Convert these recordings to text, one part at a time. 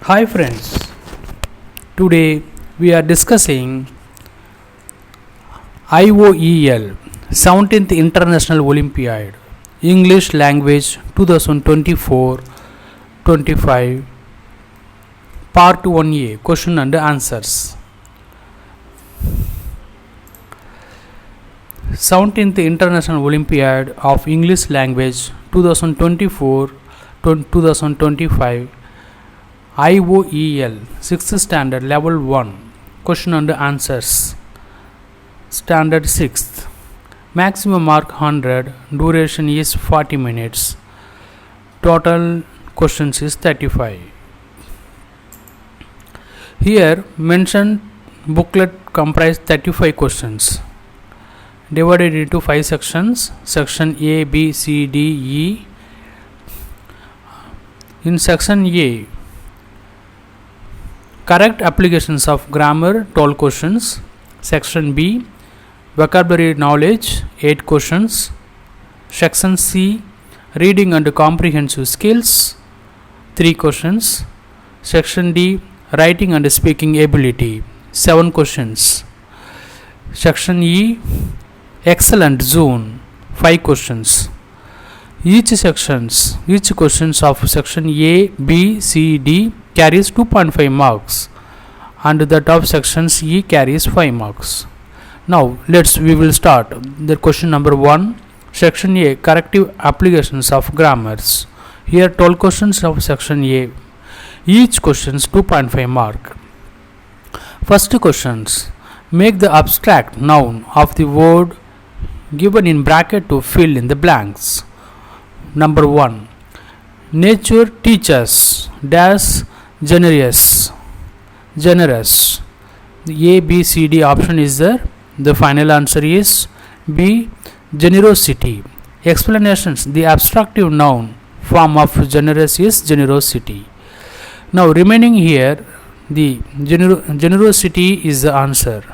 Hi friends, today we are discussing IOEL 17th International Olympiad English Language 2024-25 Part 1A Question and Answers. 17th International Olympiad of English Language 2024-2025 IOEL 6th Standard Level 1 Question and Answers. Standard 6th. Maximum mark 100. Duration is 40 minutes. Total questions is 35. Here mentioned booklet comprise 35 questions divided into 5 sections. Section A, B, C, D, E. In section A, correct applications of grammar 12 questions. Section B, vocabulary knowledge 8 questions. Section C, reading and comprehensive skills 3 questions. Section D, writing and speaking ability 7 questions. Section E, excellent zone 5 questions. Each questions of section A, B, C, D carries 2.5 marks and that of sections E carries 5 marks. Now we will start the question number 1. Section A, corrective applications of grammars. Here 12 questions of section A. Each questions 2.5 mark. First questions. Make the abstract noun of the word given in bracket to fill in the blanks. Number 1. Nature teaches dash generous. A, B, C, D option is there. The final answer is B, generosity. Explanations. The abstractive noun form of generous is generosity. Now remaining here, the generosity is the answer.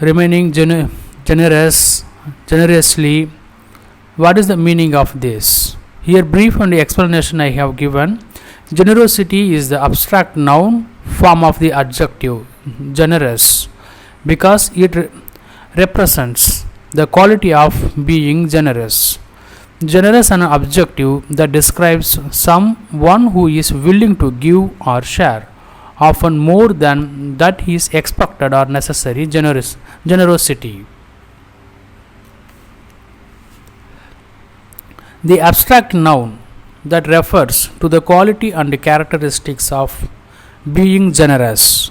Remaining generously. What is the meaning of this? Here brief and explanation I have given. Generosity is the abstract noun form of the adjective generous because it represents the quality of being generous. Generous an adjective that describes someone who is willing to give or share, often more than that is expected or necessary. Generosity. The abstract noun that refers to the quality and characteristics of being generous.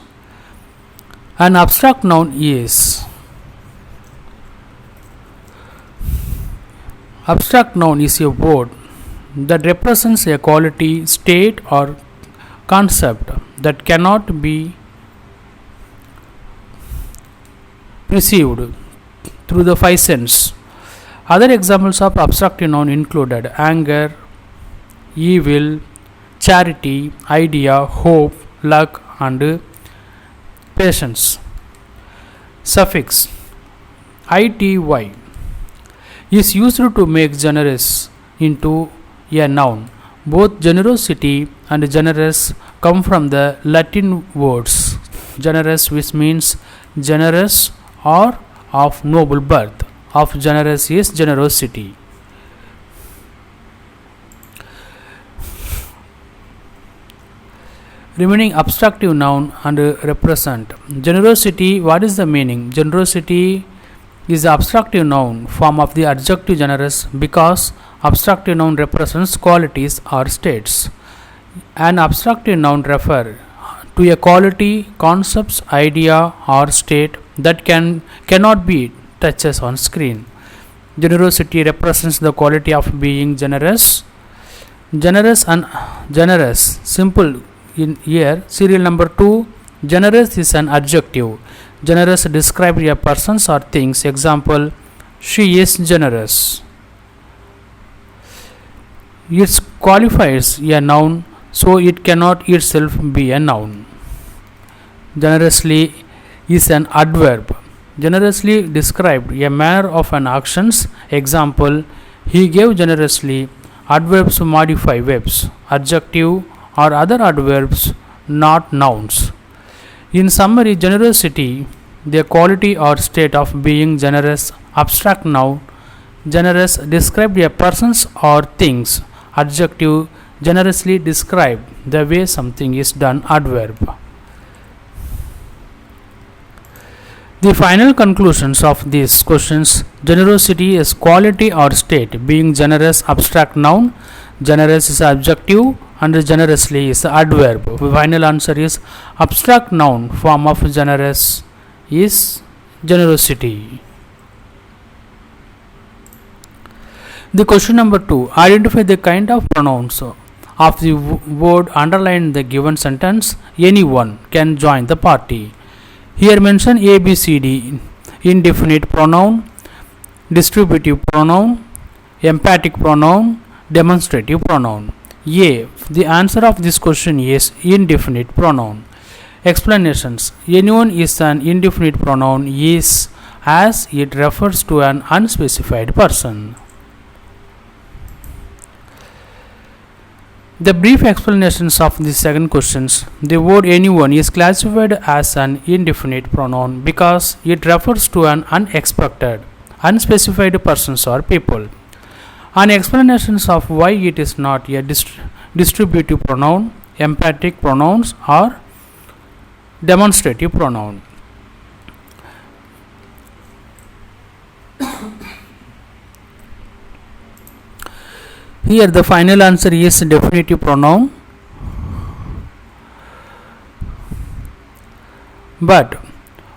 An abstract noun is a word that represents a quality, state or concept that cannot be perceived through the 5 senses. Other examples of abstract noun included anger, evil, charity, idea, hope, luck and patience. Suffix ity is used to make generous into a noun. Both generosity and generous come from the Latin words generous, which means generous or of noble birth. Of generous is generosity. Remaining abstractive noun and represent. Generosity, what is the meaning? Generosity is the abstractive noun form of the adjective generous because abstractive noun represents qualities or states. An abstractive noun refers to a quality, concepts, idea or state that cannot be touches on screen. Generosity represents the quality of being generous. Generous and generous. Simple in here. Serial number 2. Generous is an adjective. Generous describes a person or things. Example, she is generous. It qualifies a noun, so it cannot itself be a noun. Generously is an adverb. Generously described a manner of an actions. Example, he gave generously. Adverbs modify verbs. Adjective or other adverbs, not nouns. In summary, generosity, the quality or state of being generous, abstract noun. Generous described a person's or things. Adjective, generously describe the way something is done. Adverb. The final conclusions of these questions: generosity is quality or state, being generous abstract noun, generous is adjective, and generously is adverb. The final answer is abstract noun form of generous is generosity. The question number 2: identify the kind of pronouns of the word underlined in the given sentence. Anyone can join the party. Here mention A, B, C, D. Indefinite pronoun, distributive pronoun, emphatic pronoun, demonstrative pronoun. A. The answer of this question is indefinite pronoun. Explanations: anyone is an indefinite pronoun is as it refers to an unspecified person. The brief explanations of the second questions: the word anyone is classified as an indefinite pronoun because it refers to an unexpected, unspecified persons or people. And explanations of why it is not a distributive pronoun, emphatic pronouns or demonstrative pronoun. Here the final answer is definitive pronoun, but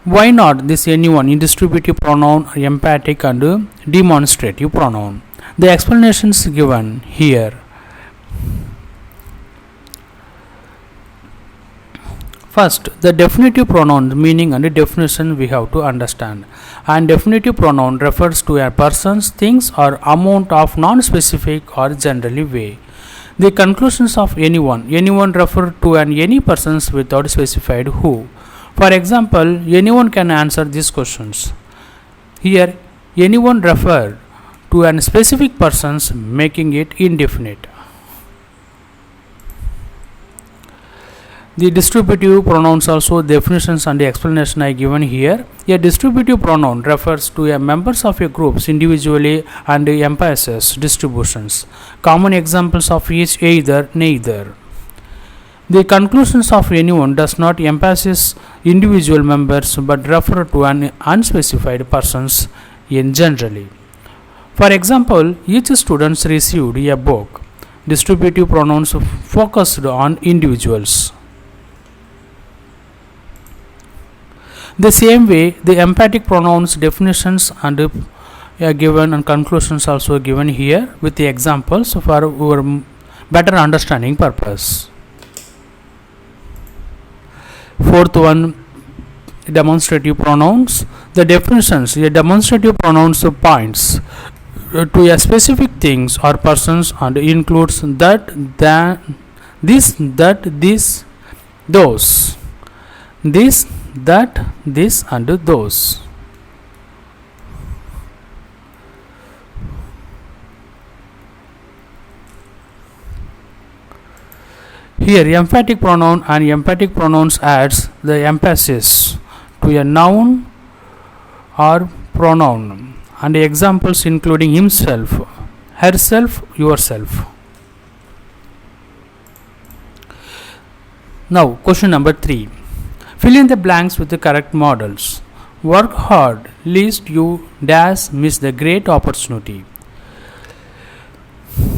why not this anyone in distributive pronoun, emphatic and demonstrative pronoun? The explanations given here. First, the definitive pronoun meaning and definition we have to understand. And definitive pronoun refers to a person's, things or amount of non-specific or generally way. The conclusions of anyone. Anyone refer to any persons without specified who. For example, anyone can answer these questions. Here, anyone refer to a specific persons, making it indefinite. The distributive pronouns also definitions and the explanation I given here. A distributive pronoun refers to a members of a groups individually and emphasizes distributions. Common examples of each either, neither. The conclusions of anyone does not emphasize individual members but refer to an unspecified persons in generally. For example, each student received a book. Distributive pronouns focused on individuals. The same way, the emphatic pronouns definitions and given and conclusions also given here with the examples for our better understanding purpose. Fourth one, demonstrative pronouns. The definitions: a demonstrative pronouns points to a specific things or persons and includes that, this, those. This, that, this and those. Here emphatic pronoun and emphatic pronouns adds the emphasis to a noun or pronoun, and examples including himself, herself, yourself. Now question number 3. Fill in the blanks with the correct models. Work hard lest you miss the great opportunity.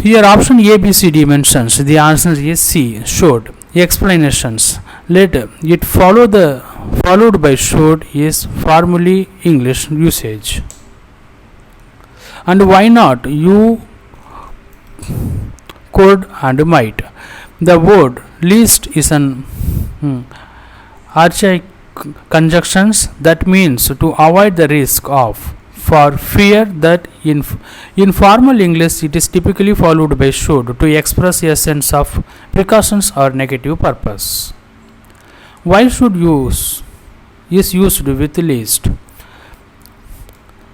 Here option A, B, C, D mentions the answer is C, should. Explanations: let it followed by should is formally English usage. And why not? You could and might. The word least is an archaic conjunctions that means to avoid the risk of, for fear that in formal English it is typically followed by should to express a sense of precautions or negative purpose. Why should use is used with least.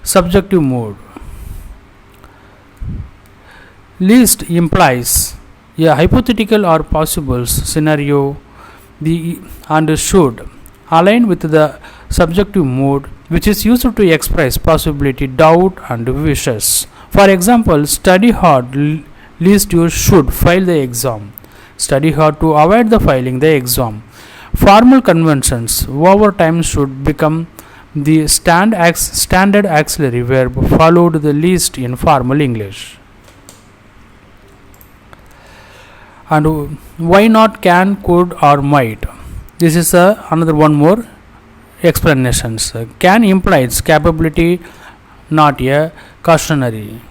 Subjective mode. Least implies A hypothetical or possible scenario the and should align with the subjective mood which is used to express possibility, doubt and wishes. For example, study hard least you should fail the exam. Study hard to avoid the failing the exam. Formal conventions over time should become the standard auxiliary verb followed the least in formal English. And why not can, could or might? This is another one more explanations. Can implies capability, not a cautionary.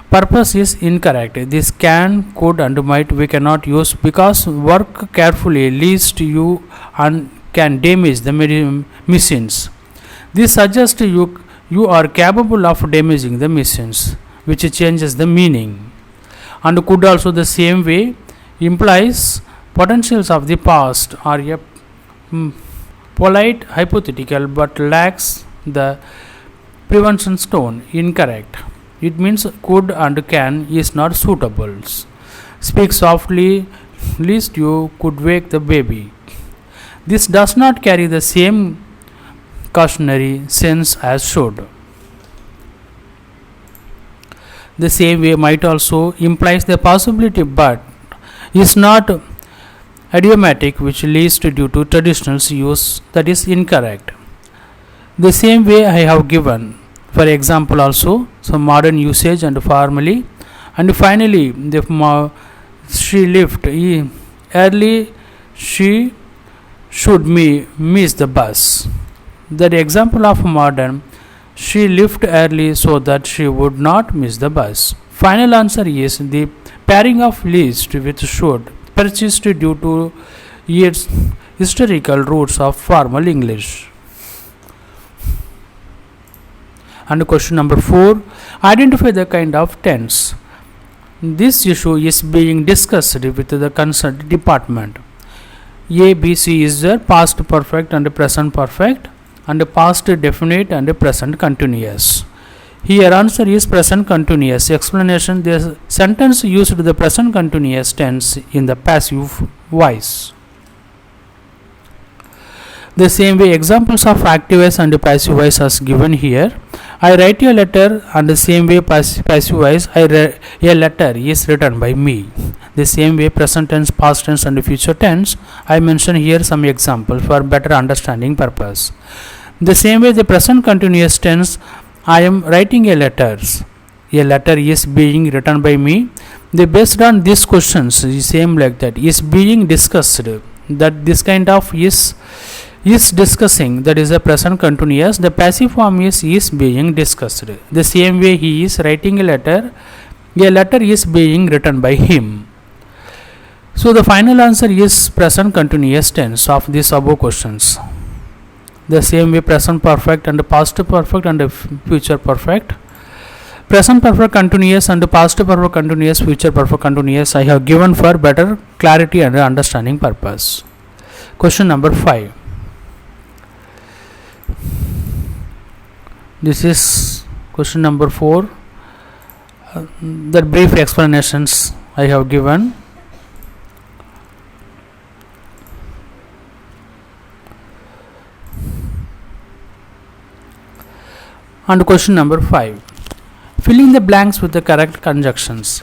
Purpose is incorrect. This can, could and might we cannot use because work carefully lest you and can damage the machines. This suggests you are capable of damaging the machines, which changes the meaning. And could also the same way implies potentials of the past are a polite hypothetical but lacks the prevention tone. Incorrect. It means could and can is not suitable. Speak softly lest you could wake the baby. This does not carry the same cautionary sense as should. The same way might also implies the possibility but is not idiomatic which leads to due to traditional use, that is incorrect. The same way I have given for example also some modern usage and formally. And finally the she left early she should miss the bus. The example of modern she left early so that she would not miss the bus. Final answer is the pairing of least with should persist due to its historical roots of formal English. And question number 4, identify the kind of tense. This issue is being discussed with the concerned department. A, B, C is the past perfect and present perfect and past definite and present continuous. Here answer is present continuous. Explanation: the sentence used the present continuous tense in the passive voice. The same way examples of active voice and passive voice as given here. I write a letter and the same way passive voice a letter is written by me. The same way present tense, past tense and future tense. I mention here some example for better understanding purpose. The same way the present continuous tense, I am writing a letter. A letter is being written by me. The based on these questions is same like that is being discussed. That this kind of is discussing, that is a present continuous. The passive form is being discussed. The same way he is writing a letter is being written by him. So the final answer is present continuous tense of these above questions. The same way present perfect and past perfect and future perfect. Present perfect continuous and past perfect continuous, future perfect continuous I have given for better clarity and understanding purpose. Question number 5. This is question number 4. The brief explanations I have given. And question number 5. Fill in the blanks with the correct conjunctions.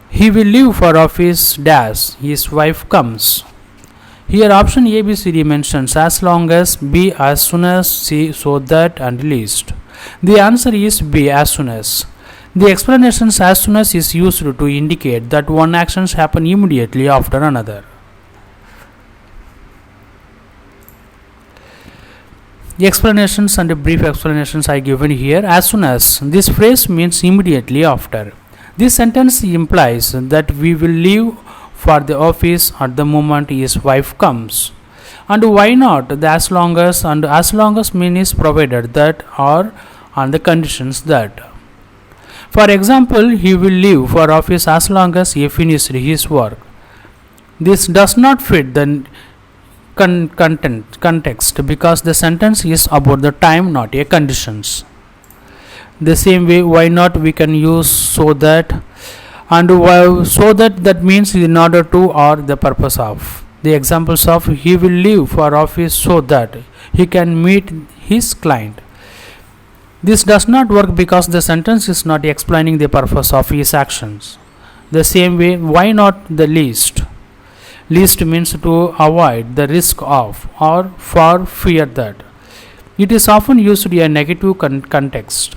He will leave for office dash his wife comes. Here option A, B, C, D mentions as long as, B as soon as, C so that and least. The answer is B as soon as. The explanations as soon as is used to indicate that one actions happen immediately after another. The explanations and the brief explanations I given here. As soon as, this phrase means immediately after. This sentence implies that we will leave for the office at the moment his wife comes. And why not? The as long as and as long as mean is provided that or on the conditions that. For example, he will leave for office as long as he finished his work. This does not fit the context because the sentence is about the time, not a conditions. The same way, why not we can use so that And so that means in order to or the purpose of. The examples of he will leave for office so that he can meet his client. This does not work because the sentence is not explaining the purpose of his actions. The same way, why not the least? Least means to avoid the risk of or for fear that. It is often used in a negative context.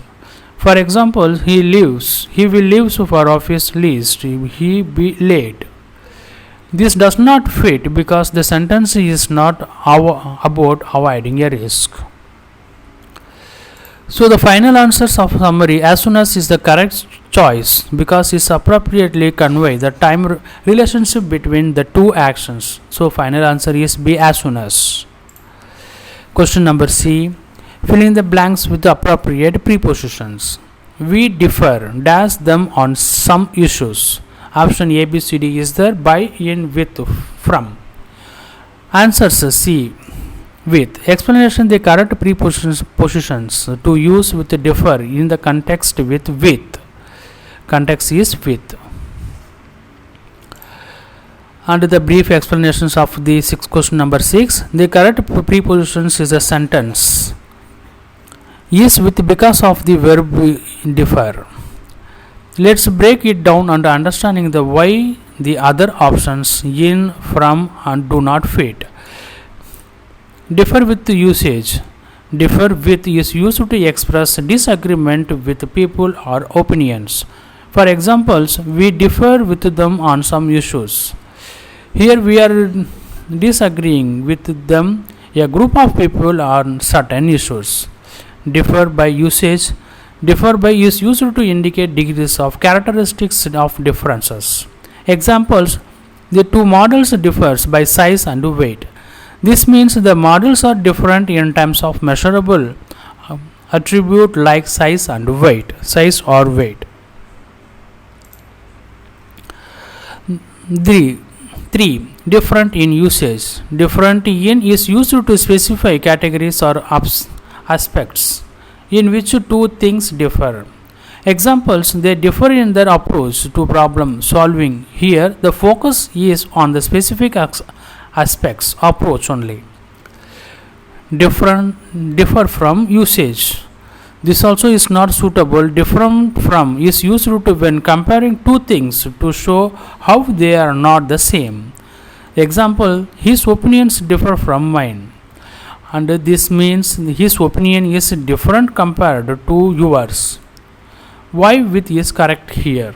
For example, he will leave for office lest he be late. This does not fit because the sentence is not about avoiding a risk. So the final answers of summary as soon as is the correct choice because it appropriately convey the time relationship between the two actions. So final answer is B, as soon as. Question number C. Fill in the blanks with the appropriate prepositions. We differ dash them on some issues. Option A, B, C, D is there. By, in, with, from. Answers C, with. Explanation: the correct prepositions to use with differ in the context with. Context is with. And the brief explanations of the question number 6. The correct prepositions is a sentence. Is with because of the verb differ. Let's break it down and understanding the why the other options in, from and do not fit. Differ with usage. Differ with is used to express disagreement with people or opinions. For examples, we differ with them on some issues. Here we are disagreeing with them, a group of people, on certain issues. Differ by usage. Differ by is used to indicate degrees of characteristics of differences. Examples: the two models differs by size and weight. This means the models are different in terms of measurable attribute like size and weight. Size or weight. 3. Different in usage. Different in is used to specify categories or aspects in which two things differ. Examples: they differ in their approach to problem solving. Here the focus is on the specific aspects approach only. Differ from usage. This also is not suitable. Different from is used to when comparing two things to show how they are not the same. Example: his opinions differ from mine. And this means his opinion is different compared to yours. Why with is correct here.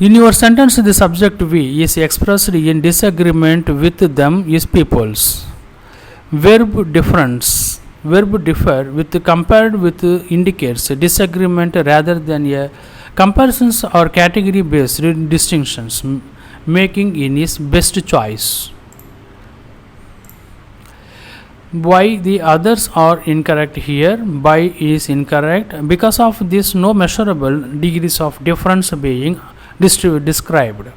In your sentence, the subject we is expressed in disagreement with them is peoples. Verb differ with compared with indicates disagreement rather than a comparisons or category based distinctions, making in his best choice. Why the others are incorrect here. By is incorrect because of this no measurable degrees of difference being described.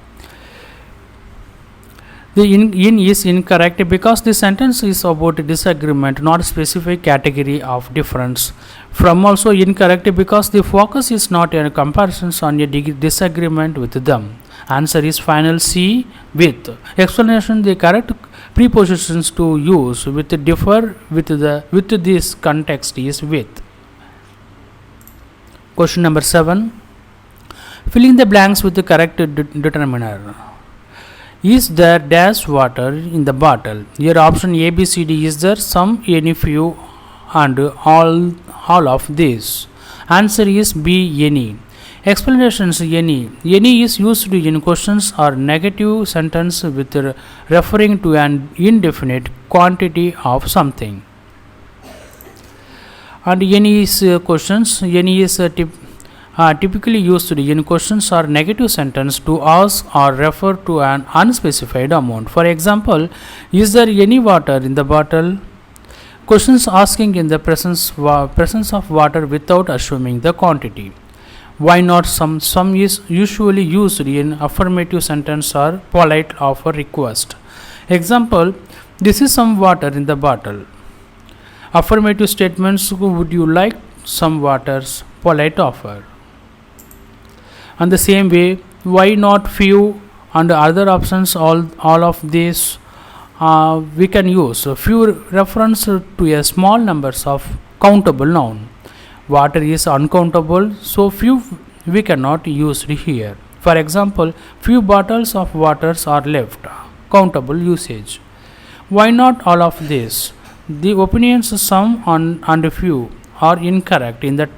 The in is incorrect because the sentence is about disagreement, not specific category of difference. From also incorrect because the focus is not a comparisons on a disagreement with them. Answer is final C, with. Explanation: the correct prepositions to use with differ with this context is with. Question number 7. Filling the blanks with the correct determiner. Is there dash water in the bottle? Here option A, B, C, D is there, some, any, few, and all of these. Answer is B, any. Explanations: any is used in questions or negative sentence with referring to an indefinite quantity of something. And any is questions. Any is typically used in questions or negative sentence to ask or refer to an unspecified amount. For example, is there any water in the bottle? Questions asking in the presence of water without assuming the quantity. Why not some? Some is usually used in affirmative sentence or polite offer request. Example: this is some water in the bottle. Affirmative statements: would you like some waters? Polite offer. And the same way, why not few and other options, all of these we can use. So few reference to a small numbers of countable noun. Water is uncountable, so few we cannot use here. For example, few bottles of waters are left. Countable usage. Why not all of this? The opinions some and few are incorrect in that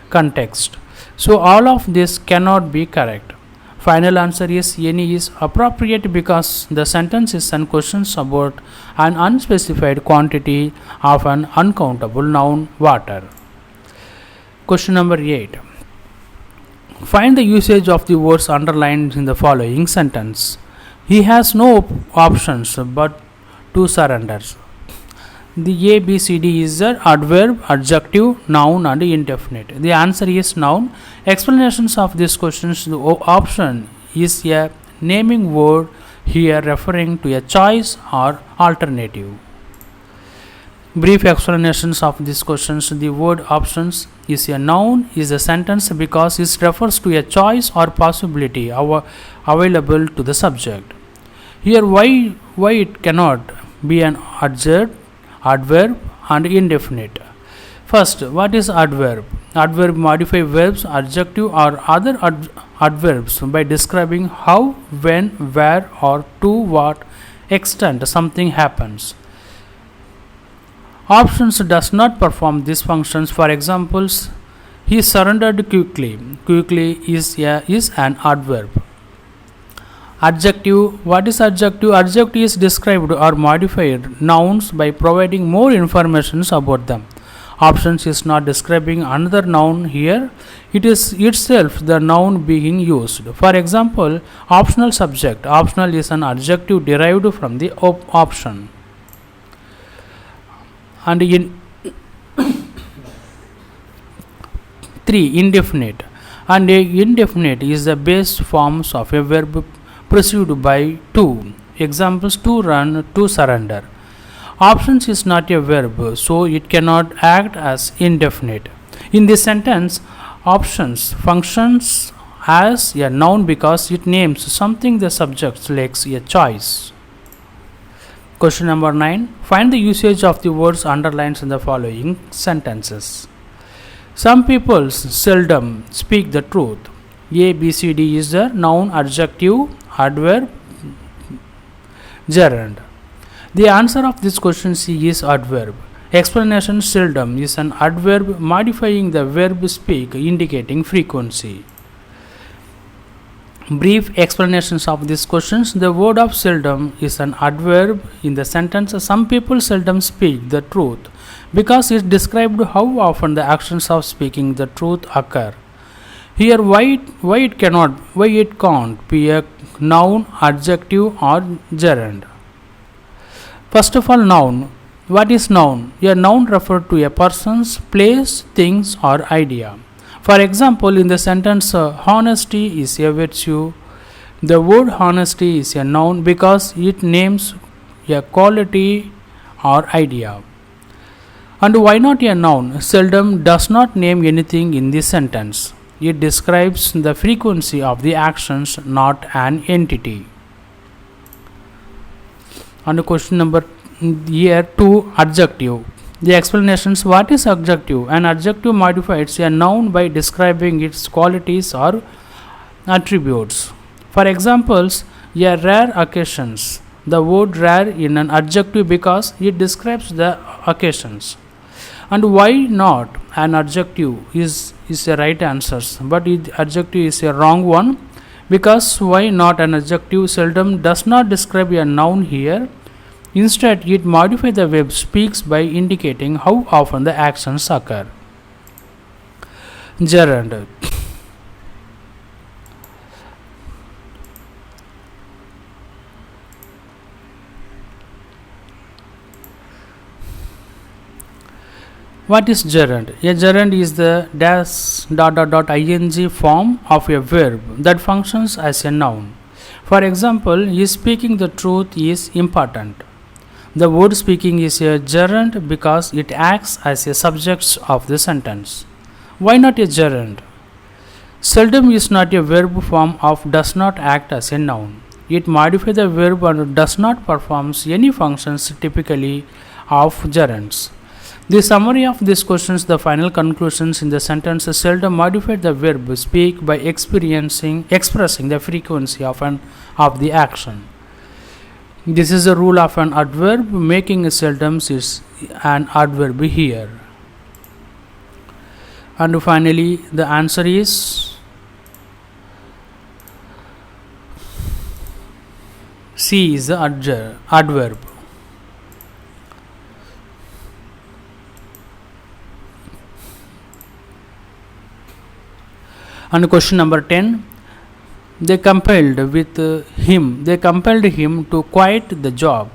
context. So all of this cannot be correct. Final answer is any is appropriate because the sentence is and questions about an unspecified quantity of an uncountable noun water. Question number 8. Find the usage of the words underlined in the following sentence. He has no options but to surrender. The A, B, C, D is the adverb, adjective, noun and indefinite. The answer is noun. Explanations of these questions. The option is a naming word here referring to a choice or alternative. Brief explanations of these questions. The word options is a noun is a sentence because it refers to a choice or possibility available to the subject. Here why it cannot be an adverb and indefinite. First, what is adverb? Adverb modify verbs, adjective or other adverbs by describing how, when, where or to what extent something happens. Options does not perform these functions. For examples, he surrendered quickly. Quickly is an adverb. Adjective. What is adjective? Adjective is described or modified nouns by providing more information about them. Options is not describing another noun here. It is itself the noun being used. For example, optional subject. Optional is an adjective derived from the option. And in 3. Indefinite. And indefinite is the base forms of a verb preceded by to. Examples: to run, to surrender. Options is not a verb, so it cannot act as indefinite. In this sentence, options functions as a noun because it names something the subject likes a choice. Question number 9. Find the usage of the words underlined in the following sentences. Some people seldom speak the truth. A, B, C, D is the noun, adjective, adverb, gerund. The answer of this question C is adverb. Explanation: seldom is an adverb modifying the verb speak, indicating frequency. Brief explanations of these questions. The word of seldom is an adverb in the sentence some people seldom speak the truth because it described how often the actions of speaking the truth occur. Here why it can't be a noun, adjective or gerund. First of all, noun. What is noun? A noun refers to a person's, place, things or idea. For example, in the sentence honesty is a virtue, the word honesty is a noun because it names a quality or idea. And why not a noun? Seldom does not name anything in this sentence. It describes the frequency of the actions, not an entity. And question number here 2, adjective. The explanations: what is adjective? An adjective modifies a noun by describing its qualities or attributes. For examples, a rare occasions. The word rare in an adjective because it describes the occasions. And why not an adjective is a right answer, but adjective is a wrong one because why not an adjective seldom does not describe a noun here. Instead, it modifies the verb speaks by indicating how often the actions occur. Gerund. What is gerund? A gerund is the ing form of a verb that functions as a noun. For example, is speaking the truth is important. The word speaking is a gerund because it acts as a subject of the sentence. Why not a gerund? Seldom is not a verb form of does not act as a noun. It modifies the verb and does not perform any functions typically of gerunds. The summary of these questions, the final conclusions in the sentence seldom modified the verb speak by expressing the frequency of the action. This is the rule of an adverb. Making seldom is an adverb here. And finally, the answer is C is the adverb. And question number 10, they compelled him to quit the job.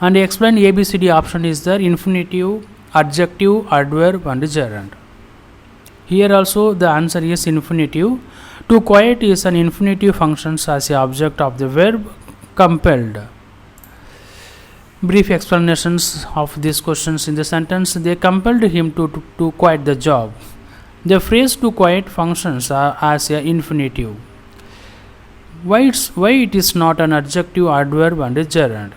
And explain ABCD option is there: infinitive, adjective, adverb and gerund. Here also the answer is infinitive. To quit is an infinitive functions as the object of the verb compelled. Brief explanations of these questions in the sentence: they compelled him to quit the job. The phrase to quit functions as a infinitive. Why it is not an adjective, adverb and a gerund?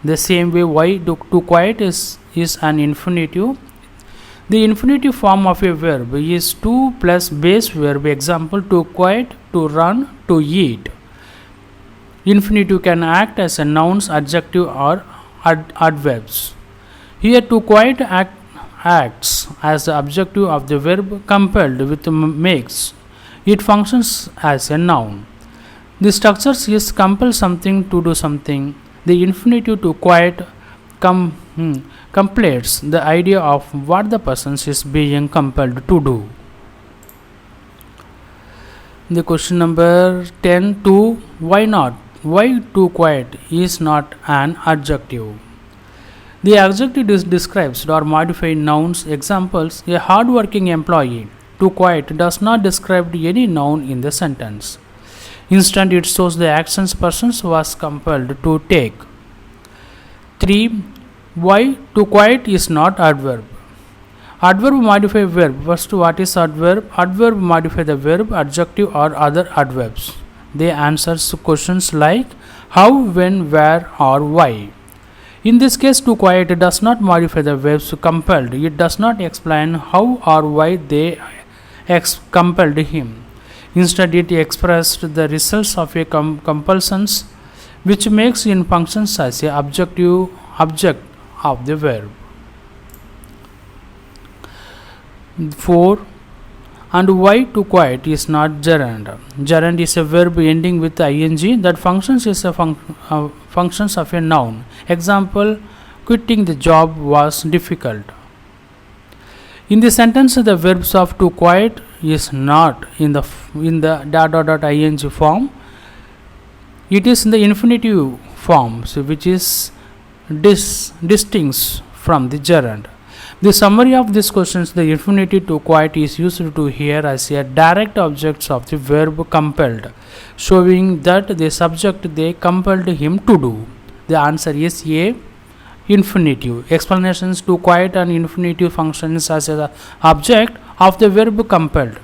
The same way, why to quit is an infinitive. The infinitive form of a verb is to plus base verb. Example: to quit, to run, to eat. Infinitive can act as a nouns, adjective or adverbs. Here to quit acts as the objective of the verb compelled with makes. It functions as a noun. The structure is compel something to do something. The infinitive to quit completes the idea of what the person is being compelled to do. The question number 10 to why not? Why to quit is not an adjective? The adjective describes or modifies nouns. Examples: a hard-working employee. To quit does not describe any noun in the sentence. Instead, it shows the actions person was compelled to take. 3. Why to quit is not adverb? Adverb modify verb. First, what is adverb? Adverb modify the verb, adjective or other adverbs. They answer questions like how, when, where or why. In this case, to quit does not modify the verbs compelled. It does not explain how or why they compelled him. Instead, it expressed the results of a compulsions, which makes in functions as a object of the verb. 4. And why to quit is not gerund. Gerund is a verb ending with ing that functions is a functions of a noun. Example: quitting the job was difficult. In the sentence, the verbs of to quit is not in the ing form. It is in the infinitive form, which is distinct from the gerund. The summary of these questions: the infinitive to quit is used to here as a direct object of the verb compelled, showing that the subject they compelled him to do. The answer is A, infinitive. Explanations: to quit and infinitive functions as an object of the verb compelled.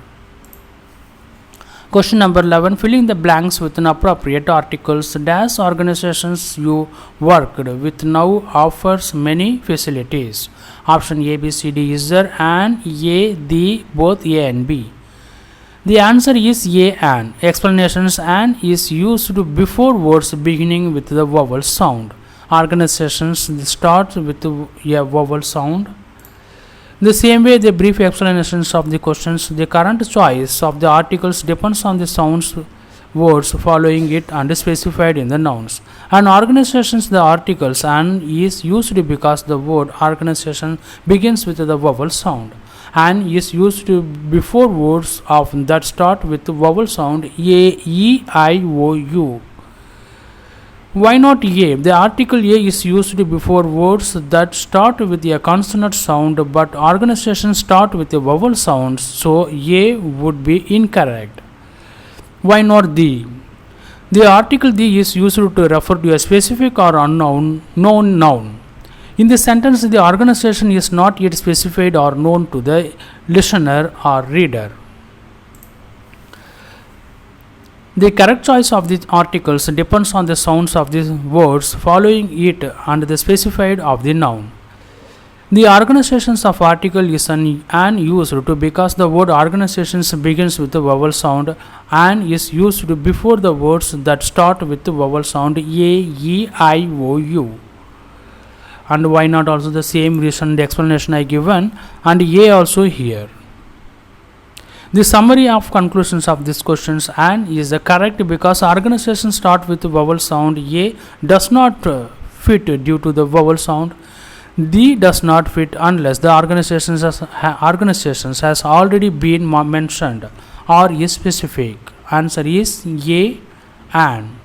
Question number 11, filling the blanks with an appropriate articles. Dash organizations you worked with now offers many facilities. Option A, B, C, D is there, and A, the, both A and B. The answer is A and. Explanations: and is used before words beginning with the vowel sound. Organizations start with a vowel sound. The same way, the brief explanations of the questions: the current choice of the articles depends on the sounds words following it and specified in the nouns. And organizations, the articles and is used because the word organization begins with the vowel sound, and is used before words of that start with the vowel sound A, E, I, O, U. Why not A? The article A is used before words that start with a consonant sound, but organizations start with a vowel sound, so A would be incorrect. Why not the? The article the is used to refer to a specific or unknown known noun. In this sentence, the organization is not yet specified or known to the listener or reader. The correct choice of the articles depends on the sounds of the words following it and the specified of the noun. The organizations of article is an used to because the word organizations begins with the vowel sound and is used before the words that start with the vowel sound a, e, I, o, u. And why not also the same reason, the explanation I given, and a also here. The summary of conclusions of these questions and is correct because organizations start with the vowel sound a does not fit due to the vowel sound. D does not fit unless the organizations has already been mentioned or is specific. Answer is A and.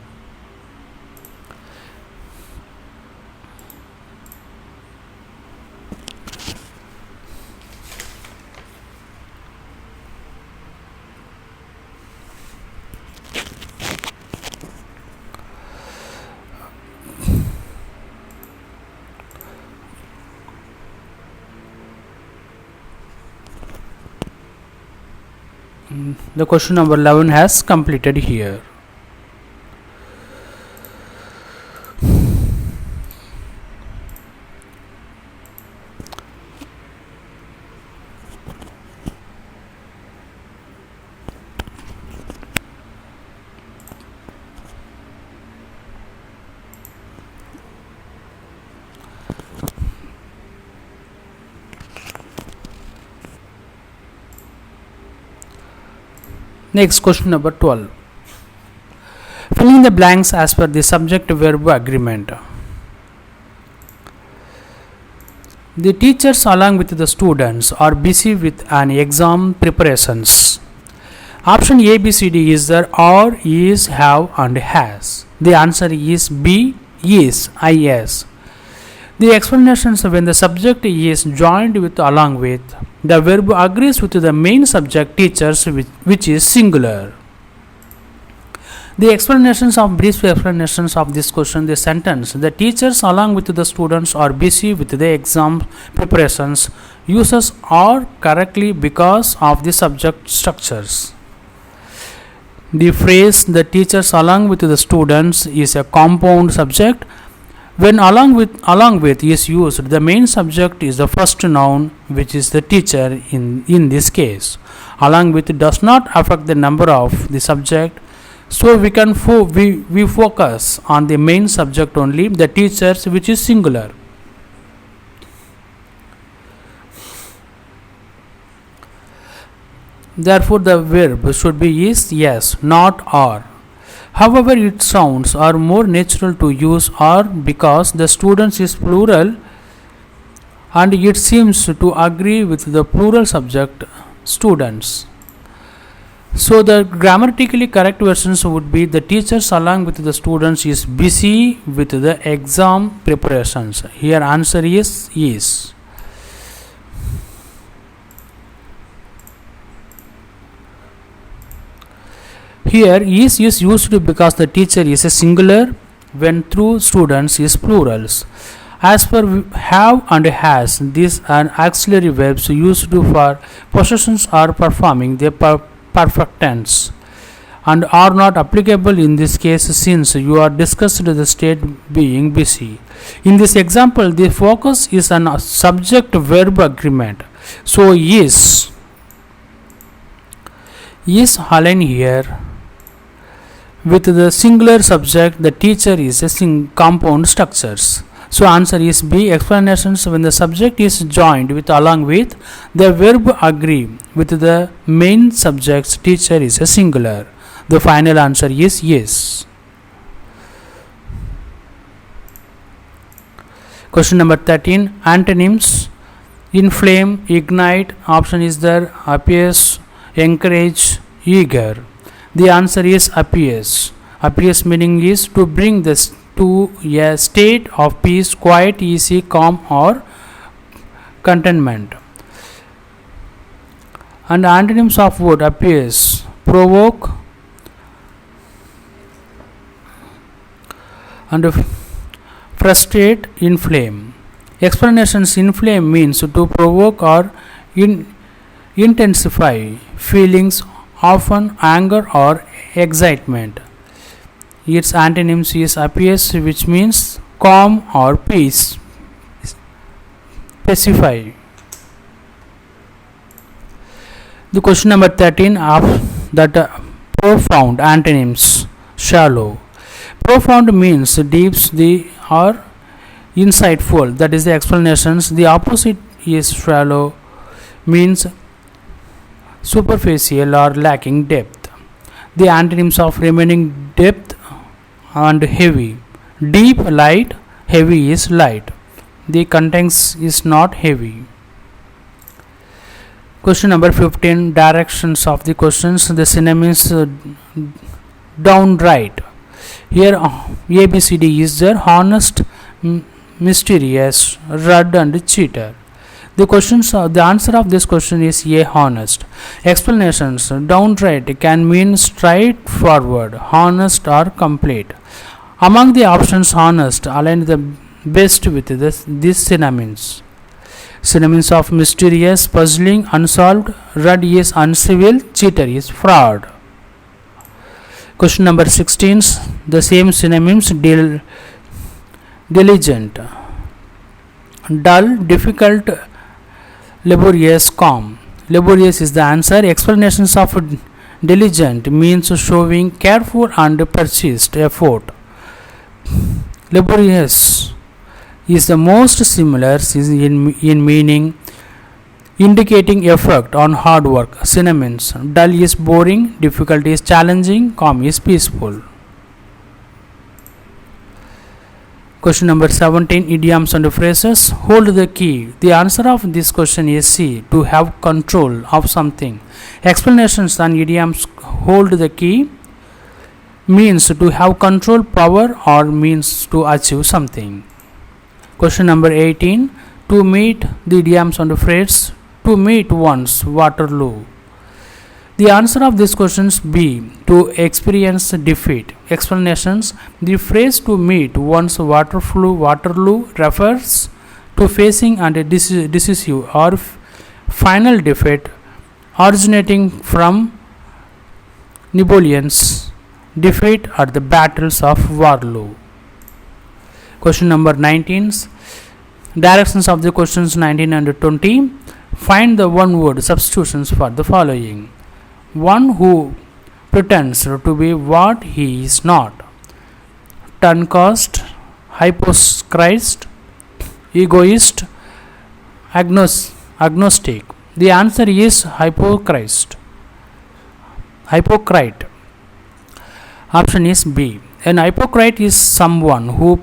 The question number 11 has completed here. Next, question number 12. Fill in the blanks as per the subject verb agreement. The teachers along with the students are busy with an exam preparations. Option A, B, C, D is there or is, have and has. The answer is B, is, is. The explanations when the subject is joined with along with, the verb agrees with the main subject teachers which is singular. The explanations of brief explanations of this question, the sentence, the teachers along with the students are busy with the exam preparations, uses are correctly because of the subject structures. The phrase the teachers along with the students is a compound subject. When along with is used, the main subject is the first noun which is the teacher in this case. Along with does not affect the number of the subject, so we can we focus on the main subject only, the teachers which is singular. Therefore the verb should be is, yes, not or. However, its sounds are more natural to use or because the students is plural and it seems to agree with the plural subject students. So the grammatically correct versions would be the teachers along with the students is busy with the exam preparations. Here answer is is. Here is used because the teacher is a singular when through students is plurals. As for have and has, these are auxiliary verbs used for possessions or performing the perfect tense and are not applicable in this case since you are discussed the state being busy. In this example, the focus is on subject verb agreement. So is aligned here with the singular subject, the teacher is a compound structures. So answer is B, explanations when the subject is joined with along with, the verb agree with the main subject's teacher is a singular. The final answer is yes. Question number 13. Antonyms: inflame, ignite. Option is there: appease, encourage, eager. The answer is appease. Appease meaning is to bring this to a state of peace, quiet, easy, calm or contentment. And antonyms of word appease: provoke and frustrate, inflame. Explanations inflame means to provoke or intensify feelings, often anger or excitement. Its antonyms is appease, which means calm or peace. Specify. The question number 13 of that profound antonyms. Shallow. Profound means deep or insightful, that is the explanations. The opposite is shallow, means superficial or lacking depth. The antonyms of remaining depth and heavy. Deep, light, heavy is light. The contents is not heavy. Question number 15, directions of the questions. The synonyms downright. Here ABCD is there: honest, mysterious, rude and cheater. The answer of this question is A, honest. Explanations: downright can mean straightforward, honest or complete. Among the options, honest aligned the best with these synonyms. Synonyms of mysterious, puzzling, unsolved, rude is uncivil, cheater is fraud. Question number 16, the same synonyms: diligent, dull, difficult, laborious, calm. Laborious is the answer. Explanations of diligent means showing careful and persist effort. Laborious is the most similar in meaning, indicating effort on hard work. Synonyms: dull is boring, difficult is challenging, calm is peaceful. Question number 17, idioms and phrases. Hold the key. The answer of this question is C, to have control of something. Explanations on idioms: hold the key means to have control, power, or means to achieve something. Question number 18, to meet. The idioms and phrase: to meet one's Waterloo. The answer of this question is B, to experience defeat. Explanations: the phrase to meet one's Waterloo refers to facing and a decisive or final defeat originating from Napoleon's defeat at the battles of Waterloo. Question number 19, directions of the questions 19 and 20. Find the one word substitutions for the following: one who pretends to be what he is not, turncoat, hypocrite, egoist, agnostic. The answer is hypocrite. Option is B. An hypocrite is someone who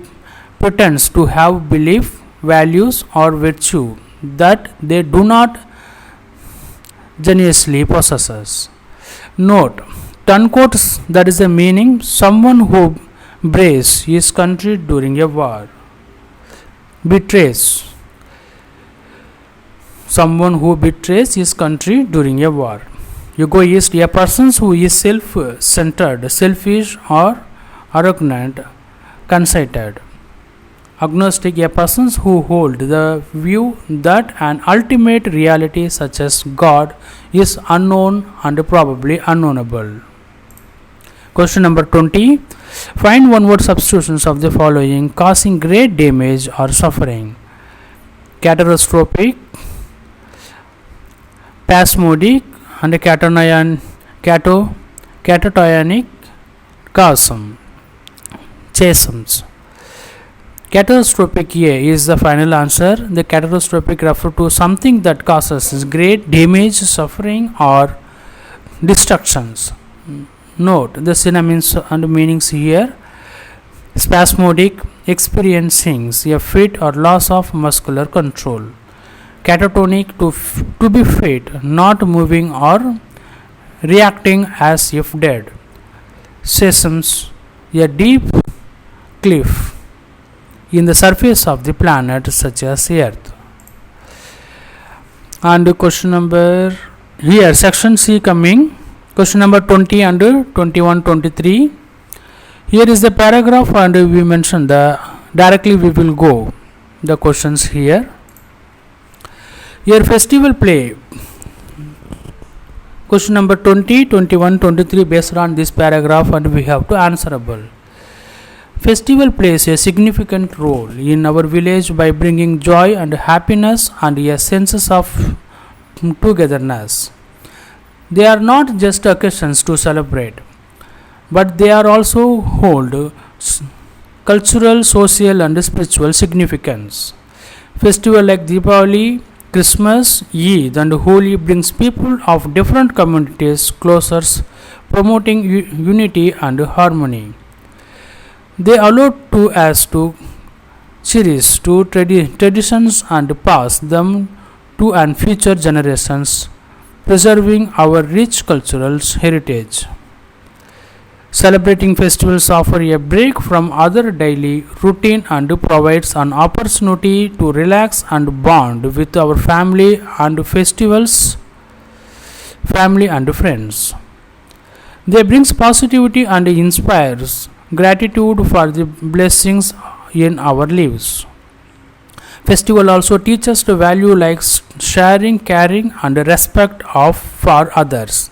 pretends to have belief, values or virtue that they do not genuinely possess. Note: turncoat, that is the meaning, someone who betrays his country during a war. Betrays, someone who betrays his country during a war. Egoist, a person who is self-centered, selfish or arrogant, conceited. Agnostic, a person who holds the view that an ultimate reality such as God is unknown and probably unknowable. Question number 20. Find one word substitutions of the following causing great damage or suffering: catastrophic, spasmodic and catatonic, chasms. Catastrophic A is the final answer. The catastrophic refers to something that causes great damage, suffering or destructions. Note the synonyms and meanings here: spasmodic, experiencing a fit or loss of muscular control; catatonic, to be fit, not moving or reacting as if dead; chasms, a deep cliff in the surface of the planet such as Earth. And question number here section C coming, question number 20 and 21, 23. Here is the paragraph and we mentioned the directly we will go. the questions here. Your festival play. Question number 20, 21, 23 based on this paragraph, and we have to answerable. Festival plays a significant role in our village by bringing joy and happiness and a sense of togetherness. They are not just occasions to celebrate, but they are also hold cultural, social and spiritual significance. Festival like Deepavali, Christmas, Eid and Holi brings people of different communities closer, promoting unity and harmony. They allow to us to cherish traditions and pass them to and future generations, preserving our rich cultural heritage. Celebrating festivals offer a break from other daily routine and provides an opportunity to relax and bond with our family and friends. They brings positivity and inspires gratitude for the blessings in our lives. Festival also teaches the value like sharing, caring and respect for others.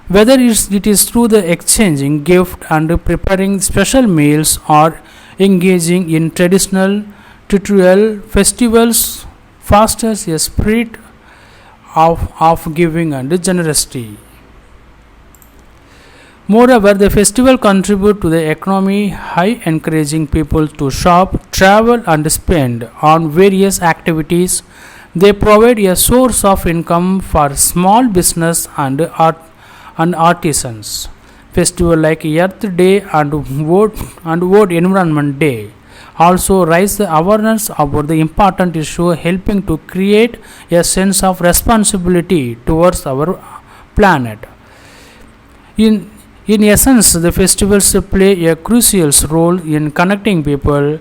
Whether it is through the exchanging gift and preparing special meals or engaging in traditional tutorial, festivals fosters a spirit of giving and generosity. Moreover, the festival contribute to the economy by encouraging people to shop, travel and spend on various activities. They provide a source of income for small business and artisans. Festival like Earth Day and World Environment Day also raise the awareness about the important issue, helping to create a sense of responsibility towards our planet. In essence, the festivals play a crucial role in connecting people,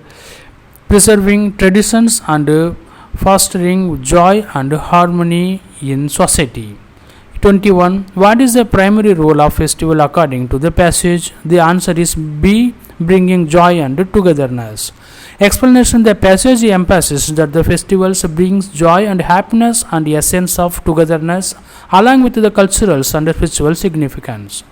preserving traditions and fostering joy and harmony in society. 21. What is the primary role of festival according to the passage? The answer is B. Bringing joy and togetherness. Explanation: the passage emphasizes that the festivals brings joy and happiness and a sense of togetherness along with the cultural and spiritual significance.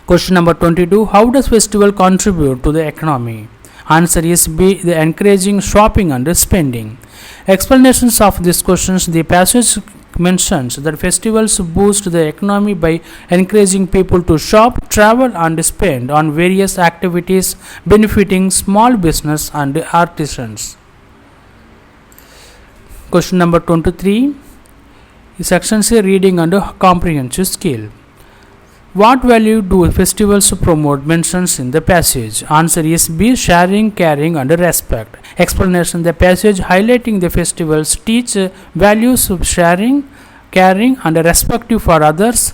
Question number 22. How does festival contribute to the economy? Answer is B. The encouraging shopping and spending. Explanations of these questions: the passage mentions that festivals boost the economy by encouraging people to shop, travel and spend on various activities benefiting small business and artisans. Question number 23. Section C, reading and comprehensive skill. What value do festivals promote? Mentions in the passage. Answer is B. Sharing, caring and respect. Explanation: the passage highlighting the festivals teach values of sharing, caring and respect for others,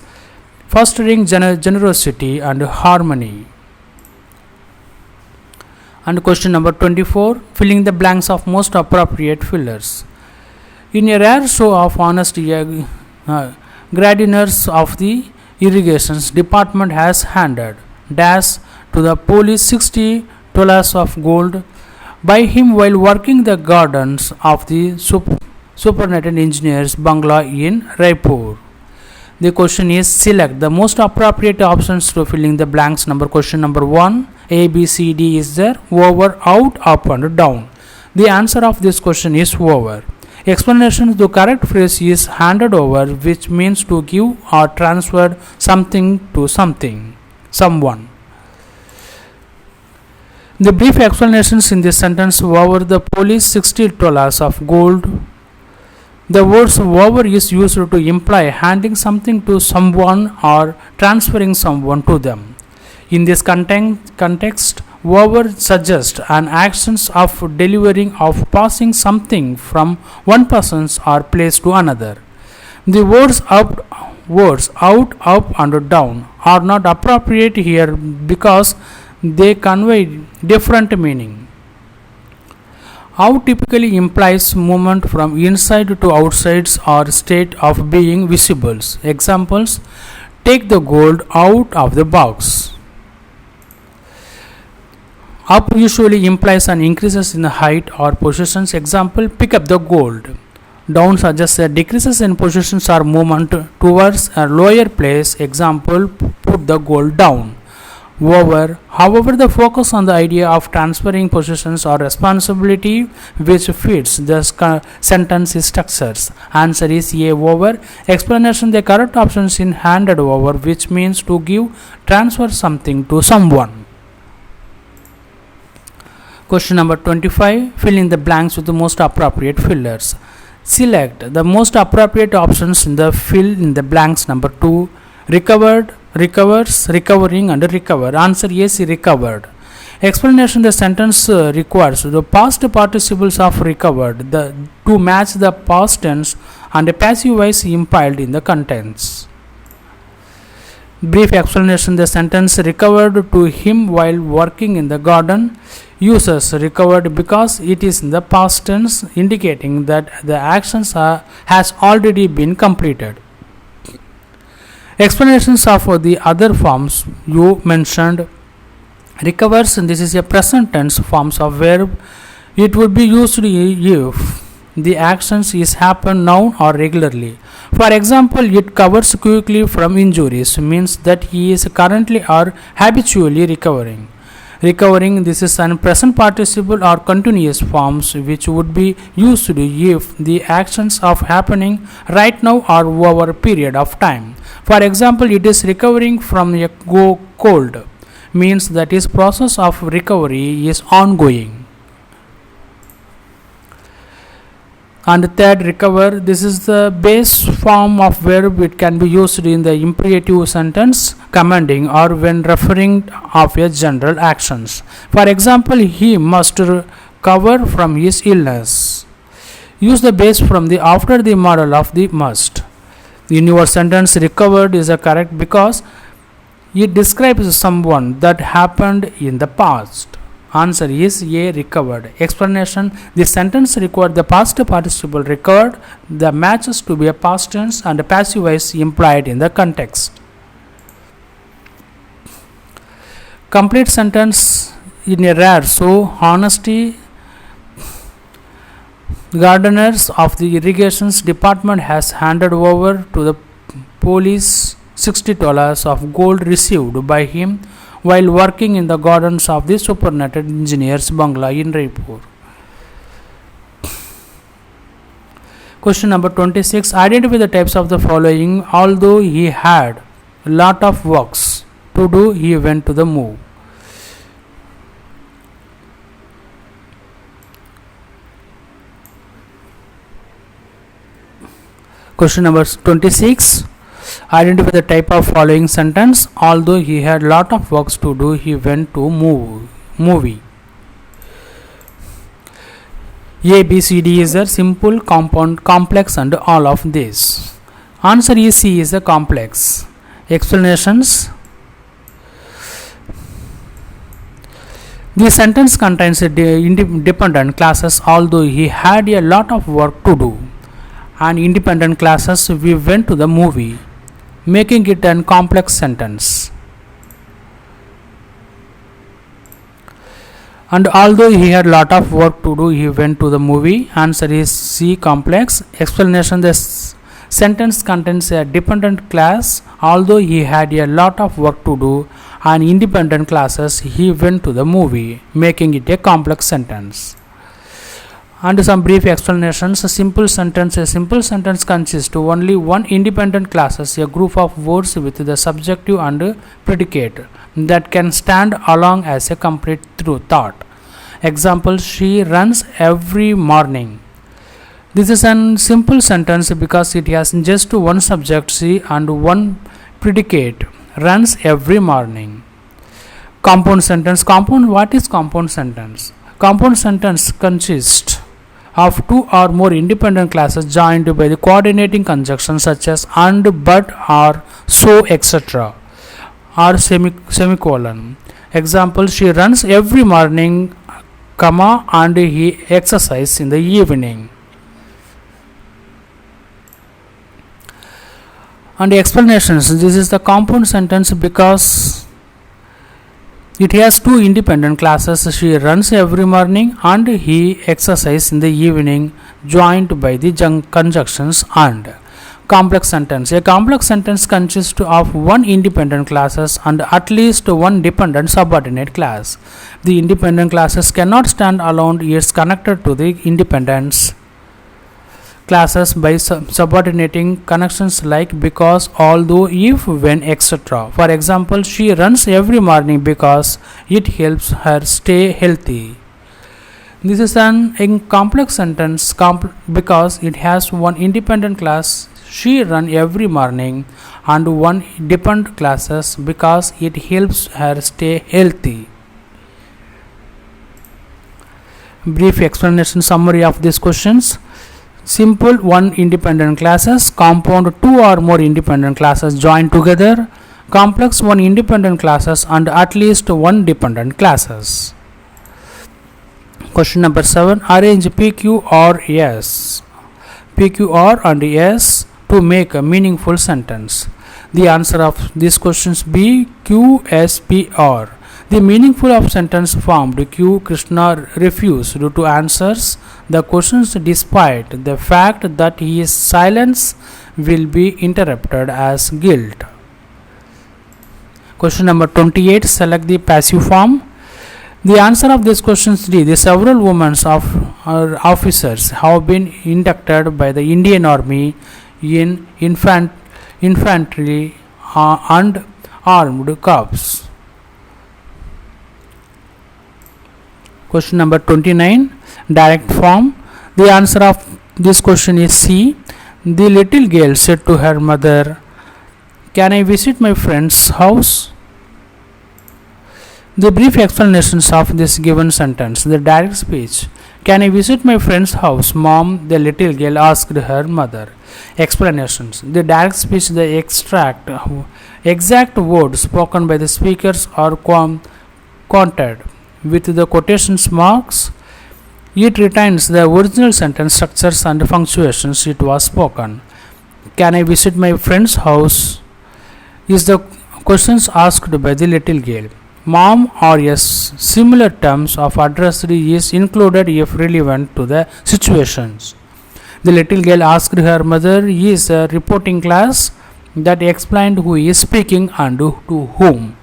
fostering generosity and harmony. And question number 24. Filling the blanks of most appropriate fillers. In a rare show of honest gardeners of the Irrigations Department has handed dash to the police 60 dollars of gold by him while working the gardens of the Superintendent Engineers Bangla in Raipur. The question is: select the most appropriate options to filling the blanks. Question number 1. A, B, C, D is there. Over, out, up and down. The answer of this question is over. Explanation: the correct phrase is handed over, which means to give or transfer something to someone. The brief explanations in this sentence: over the police 60 dollars of gold. The words over is used to imply handing something to someone or transferring someone to them. In this context, over suggests an actions of delivering of passing something from one person or place to another. The words out, up and down are not appropriate here because they convey different meaning. Out typically implies movement from inside to outside or state of being visible. Examples: take the gold out of the box. Up usually implies an increases in the height or positions. Example, pick up the gold. Down suggests a decreases in positions or movement towards a lower place. Example, put the gold down. Over, however, the focus on the idea of transferring positions or responsibility which fits the sentence structures. Answer is A. Over. Explanation: the correct option is in handed over, which means to give, transfer something to someone. Question number 25. Fill in the blanks with the most appropriate fillers. Select the most appropriate options in the fill in the blanks. Number 2. Recovered, recovers, recovering, and recover. Answer is recovered. Explanation: the sentence requires the past participles of recovered to match the past tense and a passive voice impiled in the contents. Brief explanation: the sentence recovered to him while working in the garden uses recovered because it is in the past tense, indicating that the actions has already been completed. Explanations of the other forms you mentioned. Recovers, this is a present tense forms of verb. It would be used if the actions is happen now or regularly. For example, it covers quickly from injuries, means that he is currently or habitually recovering. Recovering, this is an present participle or continuous forms which would be used if the actions of happening right now or over a period of time. For example, it is recovering from a cold, means that his process of recovery is ongoing. And third, recover, this is the base form of verb. It can be used in the imperative sentence, commanding, or when referring of a general actions. For example, he must recover from his illness. Use the base from the after the model of the must. In your sentence, recovered is correct because it describes someone that happened in the past. Answer is A. Recovered. Explanation: the sentence required the past participle recovered, the matches to be a past tense, and a passive voice implied in the context. Complete sentence in a rare. So, honesty. Gardeners of the irrigations department has handed over to the police $60 of gold received by him while working in the gardens of the superintendent engineer's bungalow in Raipur. Question number 26. Identify the types of the following. Although he had a lot of works to do, he went to the move. Question number 26. Identify the type of following sentence. Although he had lot of works to do, he went to movie. A, B, C, D is a simple, compound, complex, and all of this. Answer is C is a complex. Explanations. The sentence contains independent classes. Although he had a lot of work to do, and independent classes, we went to the movie, making it a complex sentence. And although he had lot of work to do, he went to the movie. Answer is C, complex. Explanation: the sentence contains a dependent class. Although he had a lot of work to do and independent classes, he went to the movie, making it a complex sentence. And some brief explanations. A simple sentence consists of only one independent classes, a group of words with the subjective and predicate that can stand along as a complete thought. Example: she runs every morning. This is a simple sentence because it has just one subject, she, and one predicate, runs every morning. Compound sentence. What is compound sentence? Compound sentence consists of two or more independent classes joined by the coordinating conjunctions such as and, but, or, so, etc. or semicolon. Example: she runs every morning, comma, and he exercises in the evening. And explanations. This is the compound sentence because It has two independent classes. She runs every morning and he exercises in the evening, joined by the conjunctions and. Complex sentence. A complex sentence consists of one independent classes and at least one dependent subordinate class. The independent classes cannot stand alone. It is connected to the independent classes by subordinating connections like because, although, if, when, etc. For example, she runs every morning because it helps her stay healthy. This is an complex sentence because it has one independent class. She runs every morning and one dependent classes because it helps her stay healthy. Brief explanation summary of these questions. Simple, one independent classes. Compound, two or more independent classes joined together. Complex, one independent classes and at least one dependent classes. Question number 7. Arrange P, Q or S. P, Q, R and S to make a meaningful sentence. The answer of these questions B, Q, S, P, R. The meaningful of sentence formed. Q. Krishna refused to answer the questions despite the fact that his silence will be interpreted as guilt. Question number 28. Select the passive form. The answer of this question is D. The several women officers have been inducted by the Indian Army in infantry and armed corps. Question number 29. Direct form. The answer of this question is C. The little girl said to her mother, "Can I visit my friend's house?" The brief explanations of this given sentence. The direct speech. Can I visit my friend's house, Mom? The little girl asked her mother. Explanations. The direct speech, the exact words spoken by the speakers are quoted with the quotations marks. It retains the original sentence structures and punctuations it was spoken. Can I visit my friend's house is the questions asked by the little girl. Mom or yes, similar terms of address is included if relevant to the situations. The little girl asked her mother is a reporting class that explained who is speaking and to whom.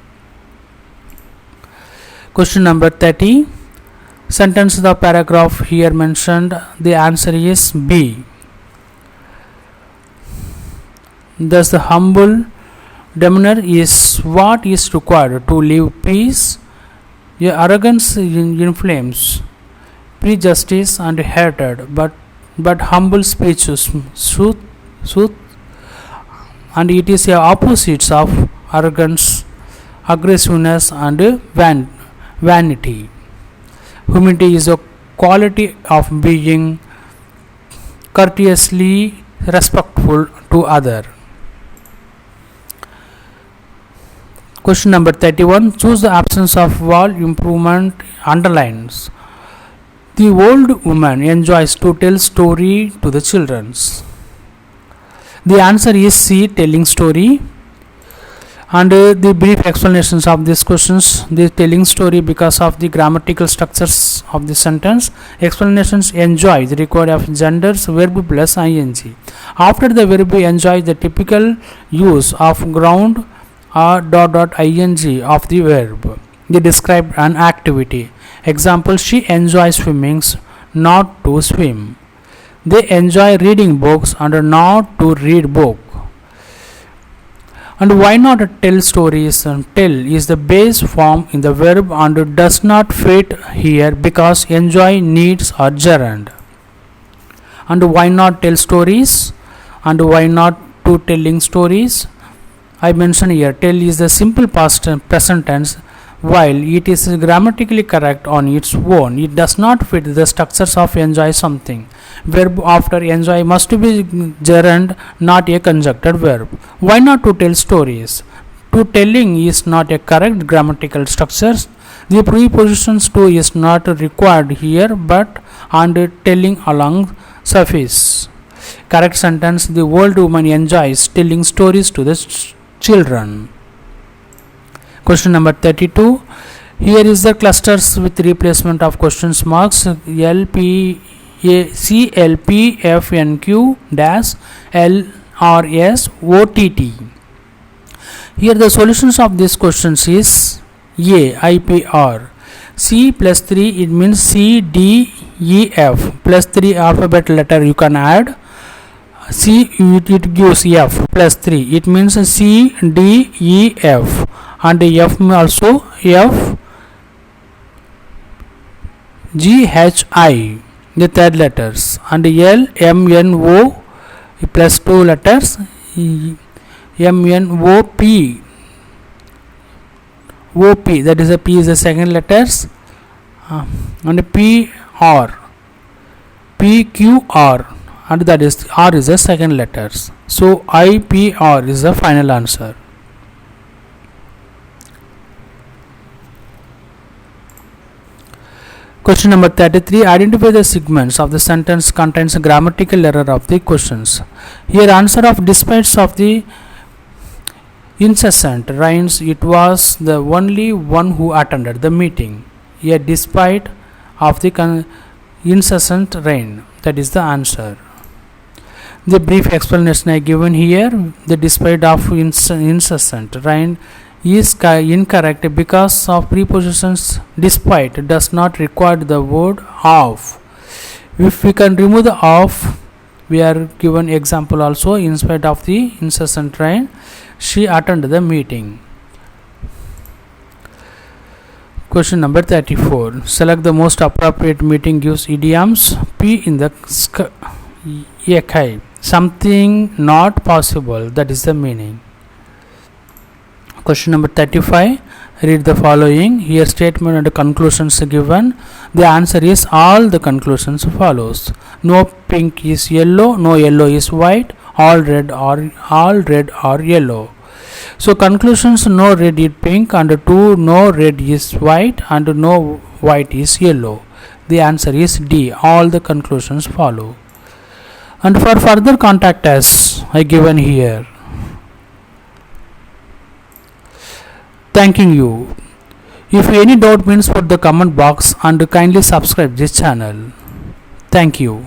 Question number 30. Sentence the paragraph here mentioned. The answer is B. Thus the humble demeanor is what is required to live peace. Your arrogance inflames prejudice and hatred, but humble speech is truth, and it is the opposites of arrogance, aggressiveness, and vanity. Humility is a quality of being courteously respectful to other. Question number 31. Choose the absence of wall improvement underlines. The old woman enjoys to tell story to the children. The answer is C. Telling story. And the brief explanations of these questions. The telling story because of the grammatical structures of the sentence. Explanations. Enjoy the record of genders verb plus ing. After the verb enjoy, the typical use of ground or ing of the verb. They describe an activity. Example, she enjoys swimming, not to swim. They enjoy reading books and not to read book. And why not tell stories? Tell is the base form in the verb and does not fit here because enjoy needs are gerund. And why not tell stories? And why not to telling stories? I mentioned here tell is the simple past present tense. While it is grammatically correct on its own, it does not fit the structures of enjoy something. Verb after enjoy must be gerund, not a conjuncted verb. Why not to tell stories? To telling is not a correct grammatical structure. The prepositions to is not required here, but and telling along suffice. Correct sentence. The old woman enjoys telling stories to the children. Question number 32. Here is the clusters with replacement of questions marks. L P A C L P F N Q dash L R S O T T. Here the solutions of these questions is A I P R. C plus 3, it means C D E F plus 3 alphabet letter you can add. C it gives F plus 3, it means C D E F, and F also F G H I, the third letters, and L M N O plus 2 letters, M N O P, O P, that is a P is the second letters, and P R, P Q R, and that is R is the second letters. So I P R is the final answer. Question number 33. Identify the segments of the sentence contains a grammatical error of the questions. Here answer of despite of the incessant rains, it was the only one who attended the meeting. Here despite of the incessant rain, that is the answer. The brief explanation I given here. The despite of incessant rain is incorrect because of prepositions despite does not require the word of. If we can remove the of, we are given example also. In spite of the incessant rain, she attended the meeting. Question number 34. Select the most appropriate meeting gives idioms. P in the sky, something not possible, that is the meaning. Question number 35. Read the following. Here statement and conclusions given. The answer is all the conclusions follows. No pink is yellow, no yellow is white, all red or yellow. So conclusions: no red is pink, and 2 no red is white, and no white is yellow. The answer is D. All the conclusions follow. And for further contact us, I given here. Thanking you. If any doubt means put the comment box and kindly subscribe this channel. Thank you.